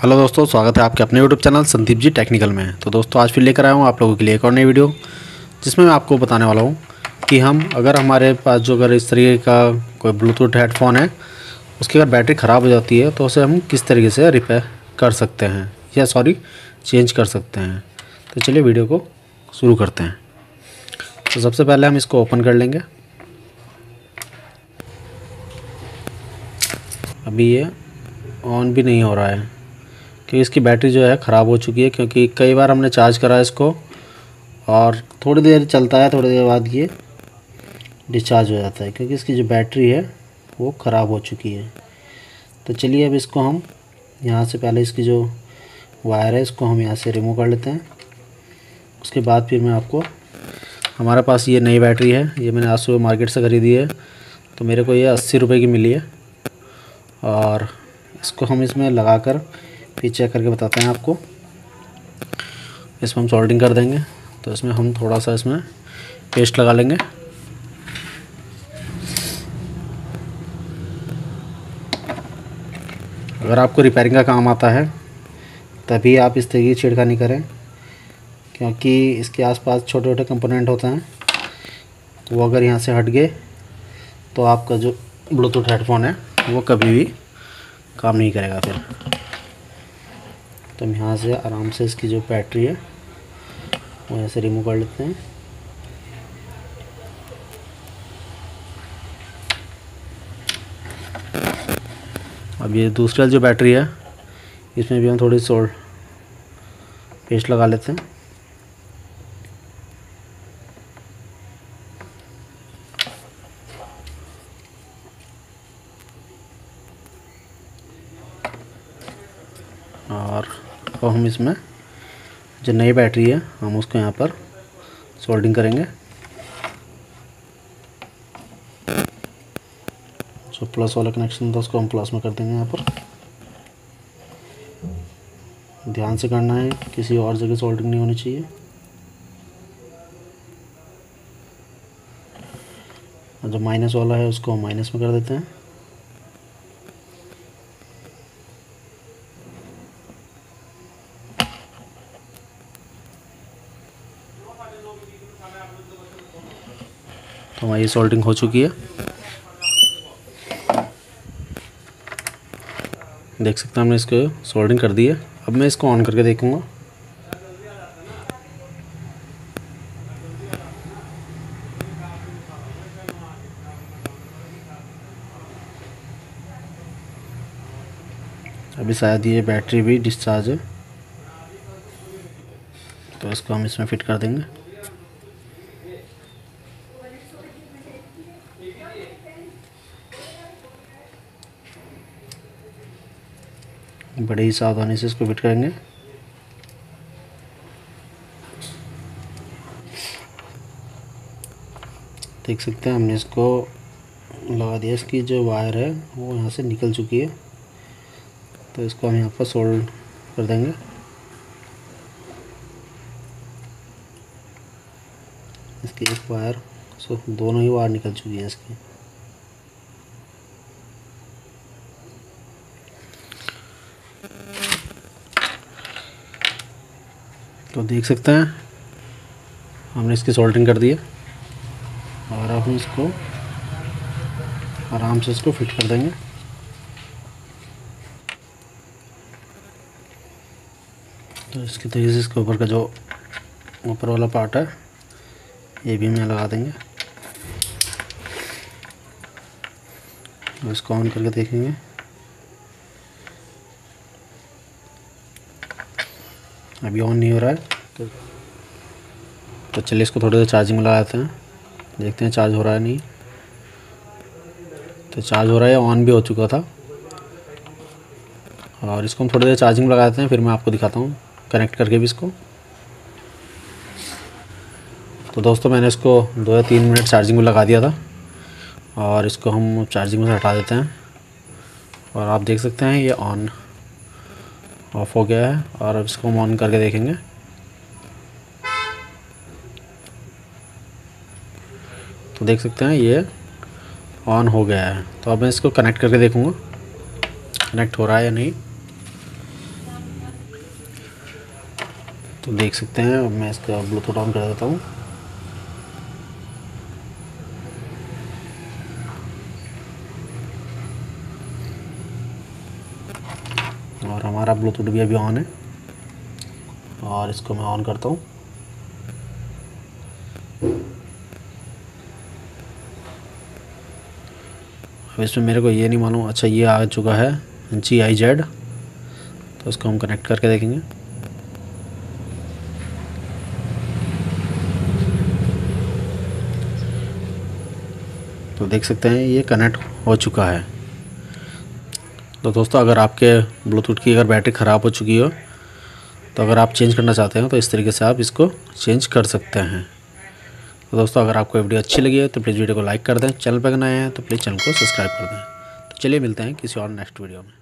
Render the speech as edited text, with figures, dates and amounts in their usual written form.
Hello दोस्तों, स्वागत है आपके अपने YouTube channel Sandeep ji technical में। तो दोस्तों आज फिर लेकर आया हूँ आप लोगों के लिए एक और नई वीडियो, जिसमें मैं आपको बताने वाला हूँ कि हम अगर हमारे पास जो अगर इस तरीके का कोई ब्लूटूथ हेडफोन है, उसकी अगर बैटरी ख़राब हो जाती है तो उसे हम किस तरीके से रिपेयर कर सकते हैं या चेंज कर सकते हैं। तो चलिए वीडियो को शुरू करते हैं। तो सबसे पहले हम इसको ओपन कर लेंगे। अभी ये ऑन भी नहीं हो रहा है क्योंकि इसकी बैटरी जो है ख़राब हो चुकी है, क्योंकि कई बार हमने चार्ज करा इसको और थोड़ी देर चलता है, थोड़ी देर बाद ये डिस्चार्ज हो जाता है क्योंकि इसकी जो बैटरी है वो ख़राब हो चुकी है। तो चलिए अब इसको हम यहाँ से पहले इसकी जो वायर है इसको हम यहाँ से रिमूव कर लेते हैं। उसके बाद फिर मैं आपको, हमारे पास ये नई बैटरी है, ये मैंने आज सुबह मार्केट से ख़रीदी है, तो मेरे को ये 80 रुपये की मिली है। और इसको हम इसमें लगा कर फिर चेक करके बताते हैं आपको। इसमें हम सोल्डिंग कर देंगे। तो इसमें हम थोड़ा सा इसमें पेस्ट लगा लेंगे। अगर आपको रिपेयरिंग का काम आता है तभी आप इस तरीके की छेड़खानी करें, क्योंकि इसके आसपास छोटे छोटे कंपोनेंट होते हैं, वो अगर यहाँ से हट गए तो आपका जो ब्लूटूथ हेडफोन है वो कभी भी काम नहीं करेगा फिर। तो हम यहाँ से आराम से इसकी जो बैटरी है वो ऐसे रिमूव कर लेते हैं। अब ये दूसरी जो बैटरी है इसमें भी हम थोड़ी सोल्ड पेस्ट लगा लेते हैं। और अब हम इसमें जो नई बैटरी है हम उसको यहाँ पर सोल्डिंग करेंगे। जो प्लस वाला कनेक्शन था उसको हम प्लस में कर देंगे। यहाँ पर ध्यान से करना है, किसी और जगह सोल्डिंग नहीं होनी चाहिए। और जो माइनस वाला है उसको हम माइनस में कर देते हैं। तो हमारी सोल्डिंग हो चुकी है, देख सकते हैं हमने इसको सोल्डिंग कर दी है। अब मैं इसको ऑन करके देखूंगा। अभी शायद ये बैटरी भी डिस्चार्ज है, तो इसको हम इसमें फिट कर देंगे। बड़े ही सावधानी से इसको फिट करेंगे। देख सकते हैं हमने इसको लगा दिया। इसकी जो वायर है वो यहाँ से निकल चुकी है, तो इसको हम यहाँ पर सोल्ड कर देंगे। इसकी एक वायर, दोनों ही वायर निकल चुकी है इसकी। तो देख सकते हैं हमने इसकी सोल्डरिंग कर दी है और अब हम इसको आराम से इसको फिट कर देंगे। तो इसके तरीके से इसके ऊपर का जो ऊपर वाला पार्ट है ये भी हम लगा देंगे। तो इसको ऑन करके देखेंगे। अभी ऑन नहीं हो रहा है, तो चलिए इसको थोड़ी देर चार्जिंग में लगाते हैं, देखते हैं चार्ज हो रहा है नहीं। तो चार्ज हो रहा है, ऑन भी हो चुका था। और इसको हम थोड़ी देर चार्जिंग में लगाते हैं, फिर मैं आपको दिखाता हूँ कनेक्ट करके भी इसको। तो दोस्तों मैंने इसको 2 या 3 मिनट चार्जिंग में लगा दिया था और इसको हम चार्जिंग में से हटा देते हैं। और आप देख सकते हैं ये ऑफ हो गया है। और अब इसको हम ऑन करके देखेंगे। तो देख सकते हैं ये ऑन हो गया है। तो अब मैं इसको कनेक्ट करके देखूँगा कनेक्ट हो रहा है या नहीं। तो देख सकते हैं, अब मैं इसका ब्लूटूथ ऑन कर देता हूँ। और हमारा ब्लूटूथ भी अभी ऑन है, और इसको मैं ऑन करता हूँ। अब इसमें मेरे को ये नहीं मालूम, अच्छा ये आ चुका है GIZ, तो इसको हम कनेक्ट करके देखेंगे। तो देख सकते हैं ये कनेक्ट हो चुका है। तो दोस्तों, अगर आपके ब्लूटूथ की अगर बैटरी ख़राब हो चुकी हो, तो अगर आप चेंज करना चाहते हो तो इस तरीके से आप इसको चेंज कर सकते हैं। तो दोस्तों, अगर आपको वीडियो अच्छी लगी है तो प्लीज़ वीडियो को लाइक कर दें, चैनल पर नए हैं तो प्लीज़ चैनल को सब्सक्राइब कर दें। तो चलिए मिलते हैं किसी और नेक्स्ट वीडियो में।